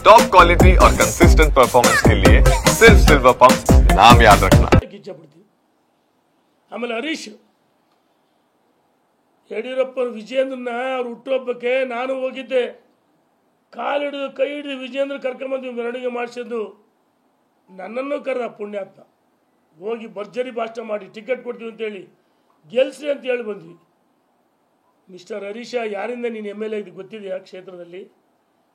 Top quality और consistent performance के लिए सिर्फ सिल्वर पंप नाम याद रखना। ಆಮೇಲೆ ಹರೀಶ್ ಯಡಿಯೂರಪ್ಪನ ವಿಜಯೇಂದ್ರನ ಅವ್ರ ಹುಟ್ಟುಹಬ್ಬಕ್ಕೆ ನಾನು ಹೋಗಿದ್ದೆ. ಕಾಲಿಡಿದು ಕೈ ಹಿಡಿದು ವಿಜಯೇಂದ್ರ ಕರ್ಕೊಂಬಂದು ಮೆರವಣಿಗೆ ಮಾಡಿಸಿದ್ದು ನನ್ನನ್ನು ಕರೆದ ಪುಣ್ಯಾತ್ಮ. ಹೋಗಿ ಭರ್ಜರಿ ಭಾಷಣ ಮಾಡಿ ಟಿಕೆಟ್ ಕೊಡ್ತೀವಿ ಅಂತೇಳಿ ಗೆಲ್ಸಿ ಅಂತ ಹೇಳಿ ಬಂದ್ವಿ. ಮಿಸ್ಟರ್ ಹರೀಶ, ಯಾರಿಂದ ನೀನು MLA ಇದು ಗೊತ್ತಿದೆಯಾ? ಕ್ಷೇತ್ರದಲ್ಲಿ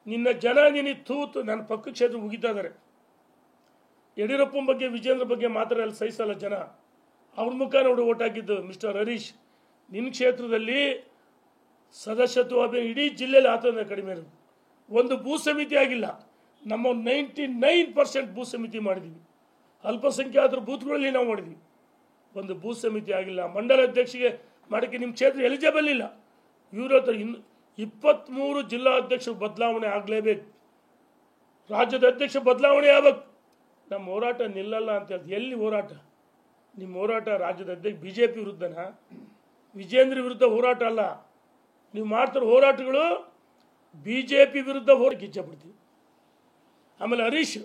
ನಿನ್ನ ಜನ ನಿನಗೆ ತೂತು ನನ್ನ ಪಕ್ಕ ಕ್ಷೇತ್ರ ಮುಗಿತಾ ಇದ್ದಾರೆ. ಯಡಿಯೂರಪ್ಪನ ಬಗ್ಗೆ ವಿಜಯೇಂದ್ರ ಬಗ್ಗೆ ಮಾತ್ರ ಅಲ್ಲಿ ಸಹಿಸಲ್ಲ ಜನ. ಅವ್ರ ಮುಖ ನೋಡಿ ಓಟ್ ಹಾಕಿದ್ದು. ಮಿಸ್ಟರ್ ಹರೀಶ್, ನಿನ್ನ ಕ್ಷೇತ್ರದಲ್ಲಿ ಸದಸ್ಯತ್ವ ಇಡೀ ಜಿಲ್ಲೆಯಲ್ಲಿ ಆತಂದ ಕಡಿಮೆ ಇರೋದು. ಒಂದು ಭೂ ಸಮಿತಿ ಆಗಿಲ್ಲ. ನಮ್ಮ 99% ಭೂ ಸಮಿತಿ ಮಾಡಿದ್ದೀವಿ. ಅಲ್ಪಸಂಖ್ಯಾತರ ಬೂತ್ಗಳಲ್ಲಿ ನಾವು ಮಾಡಿದ್ವಿ. ಒಂದು ಭೂ ಸಮಿತಿ ಆಗಿಲ್ಲ. ಮಂಡಲ ಅಧ್ಯಕ್ಷಿಗೆ ಮಾಡೋಕ್ಕೆ ನಿಮ್ಮ ಕ್ಷೇತ್ರ ಎಲಿಜಿಬಲ್ ಇಲ್ಲ. ಇವ್ರ ಹತ್ರ 23 ಜಿಲ್ಲಾ ಅಧ್ಯಕ್ಷರು ಬದಲಾವಣೆ ಆಗಲೇಬೇಕು. ರಾಜ್ಯದ ಅಧ್ಯಕ್ಷ ಬದಲಾವಣೆ ಆಗಬೇಕು. ನಮ್ಮ ಹೋರಾಟ ನಿಲ್ಲಲ್ಲ ಅಂತ ಹೇಳ್ದು. ಎಲ್ಲಿ ಹೋರಾಟ? ನಿಮ್ಮ ಹೋರಾಟ ರಾಜ್ಯದ ಅಧ್ಯಕ್ಷ BJP ವಿರುದ್ಧನಾ? ವಿಜೇಂದ್ರ ವಿರುದ್ಧ ಹೋರಾಟ ಅಲ್ಲ. ನೀವು ಮಾಡ್ತಿರೋ ಹೋರಾಟಗಳು BJP ವಿರುದ್ಧ ಹೋರಾಟ ಇಚ್ಛೆಪಡ್ತೀವಿ. ಆಮೇಲೆ ಹರೀಶ್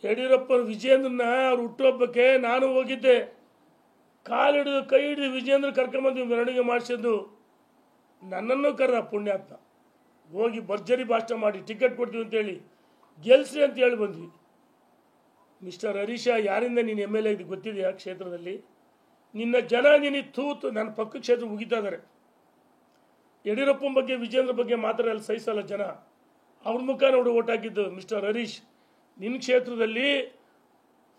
ಯಡಿಯೂರಪ್ಪನ ವಿಜಯೇಂದ್ರನ ಅವ್ರ ಹುಟ್ಟುಹಬ್ಬಕ್ಕೆ ನಾನು ಹೋಗಿದ್ದೆ. ಕಾಲಿಡಿದು ಕೈ ಹಿಡಿದು ವಿಜಯೇಂದ್ರ ಕರ್ಕೊಂಬಂದು ಮೆರವಣಿಗೆ ಮಾಡಿಸಿದ್ದು ನನ್ನನ್ನು ಕರೆದ ಪುಣ್ಯಾತ್ಮ. ಹೋಗಿ ಭರ್ಜರಿ ಭಾಷಣ ಮಾಡಿ ಟಿಕೆಟ್ ಕೊಡ್ತೀವಿ ಅಂತೇಳಿ ಗೆಲ್ಸಿ ಅಂತ ಹೇಳಿ ಬಂದ್ವಿ. ಮಿಸ್ಟರ್ ಹರೀಶ, ಯಾರಿಂದ ನೀನು MLA ಇದು ಗೊತ್ತಿದೆಯಾ? ಕ್ಷೇತ್ರದಲ್ಲಿ ನಿನ್ನ ಜನ ನಿನಗೆ ತೂತು ನನ್ನ ಪಕ್ಕ ಕ್ಷೇತ್ರ ಮುಗಿತಾ ಇದ್ದಾರೆ. ಯಡಿಯೂರಪ್ಪನ ಬಗ್ಗೆ ವಿಜಯೇಂದ್ರ ಬಗ್ಗೆ ಮಾತ್ರ ಅಲ್ಲಿ ಸಹಿಸಲ್ಲ ಜನ. ಅವ್ರ ಮುಖ ನೋಡಿ ಓಟ್ ಹಾಕಿದ್ದು. ಮಿಸ್ಟರ್ ಹರೀಶ್, ನಿನ್ನ ಕ್ಷೇತ್ರದಲ್ಲಿ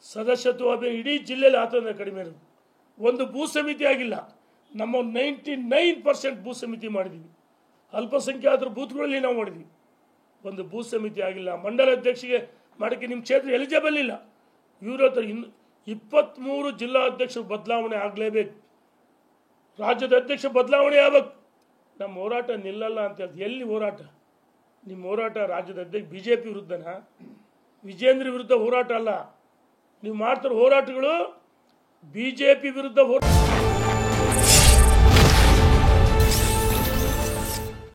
ಸದಸ್ಯತ್ವ ಇಡೀ ಜಿಲ್ಲೆಯಲ್ಲಿ ಆತಂದ ಕಡಿಮೆ ಇರೋದು. ಒಂದು ಭೂ ಸಮಿತಿ ಆಗಿಲ್ಲ. ನಮ್ಮ 99% ಭೂ ಸಮಿತಿ ಮಾಡಿದ್ದೀವಿ. ಅಲ್ಪಸಂಖ್ಯಾತರ ಬೂತ್ಗಳಲ್ಲಿ ನಾವು ಮಾಡಿದ್ವಿ. ಒಂದು ಭೂ ಸಮಿತಿ ಆಗಿಲ್ಲ. ಮಂಡಲ ಅಧ್ಯಕ್ಷಿಗೆ ಮಾಡೋಕ್ಕೆ ನಿಮ್ಮ ಕ್ಷೇತ್ರ ಎಲಿಜಿಬಲ್ ಇಲ್ಲ. ಇವ್ರ ಹತ್ರ 23 ಜಿಲ್ಲಾ ಅಧ್ಯಕ್ಷರು ಬದಲಾವಣೆ ಆಗಲೇಬೇಕು. ರಾಜ್ಯದ ಅಧ್ಯಕ್ಷ ಬದಲಾವಣೆ ಆಗಬೇಕು. ನಮ್ಮ ಹೋರಾಟ ನಿಲ್ಲಲ್ಲ ಅಂತ ಹೇಳ್ದು. ಎಲ್ಲಿ ಹೋರಾಟ? ನಿಮ್ಮ ಹೋರಾಟ ರಾಜ್ಯದ ಅಧ್ಯಕ್ಷ BJP ವಿರುದ್ಧನಾ? ವಿಜೇಂದ್ರ ವಿರುದ್ಧ ಹೋರಾಟ ಅಲ್ಲ. ನೀವು ಮಾಡ್ತಿರೋ ಹೋರಾಟಗಳು BJP ವಿರುದ್ಧ ಹೋರಾಟ.